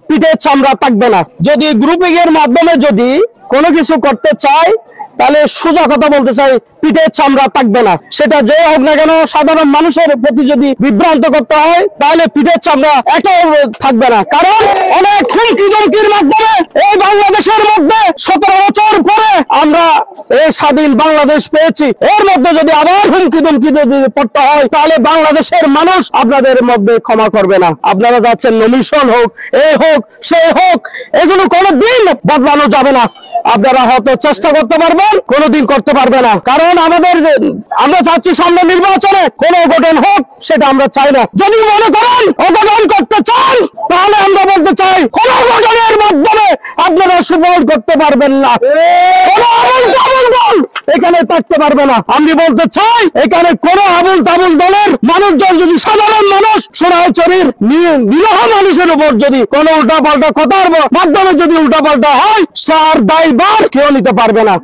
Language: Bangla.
পিঠের চামড়া থাকবে না। যদি গ্রুপিং এর মাধ্যমে যদি কোনো কিছু করতে চায়, তাহলে সোজা কথা বলতে চাই, পিঠের চামড়া থাকবে না। সেটা যে হোক না কেন, সাধারণ মানুষের প্রতি যদি বিভ্রান্ত করতে হয়, তাহলে পিঠের চামড়া এটাও থাকবে না। কারণ অনেক হুমকি ধমকির মাধ্যমে এই বাংলাদেশের মধ্যে 17 বছর পরে আমরা এই স্বাধীন বাংলাদেশ পেয়েছি। এর মধ্যে যদি আবার হুমকি ধমকি যদি পড়তে হয়, তাহলে বাংলাদেশের মানুষ আপনাদের মধ্যে ক্ষমা করবে না। আপনারা যাচ্ছেন নমিশন হোক, এই হোক, সেই হোক, এগুলো কোনোদিন বদলানো যাবে না। আপনারা হয়তো চেষ্টা করতে পারবেন, কোনোদিন করতে পারবে না। কারণ আমরা চাচ্ছি সামনে নির্বাচনে কোনো অঘটন হোক, সেটা আমরা চাই না। যদি মনে করেন অঘটন করতে চান, তাহলে আমরা বলতে চাই কোন অঘটনের মাধ্যমে আপনারা সুফল করতে পারবেন না। কোনো আবুল তাবুল দল এখানে থাকতে পারবে না। আমি বলতে চাই, এখানে কোন আবুল তাবুল দলের মানুষজন, যদি সাধারণ মানুষ সোনাইচুরির নিরহ মানুষের উপর যদি কোনো উল্টাপাল্টা কথার মাধ্যমে যদি উল্টাপাল্টা হয়, তার দায়ভার কেউ নিতে পারবে না।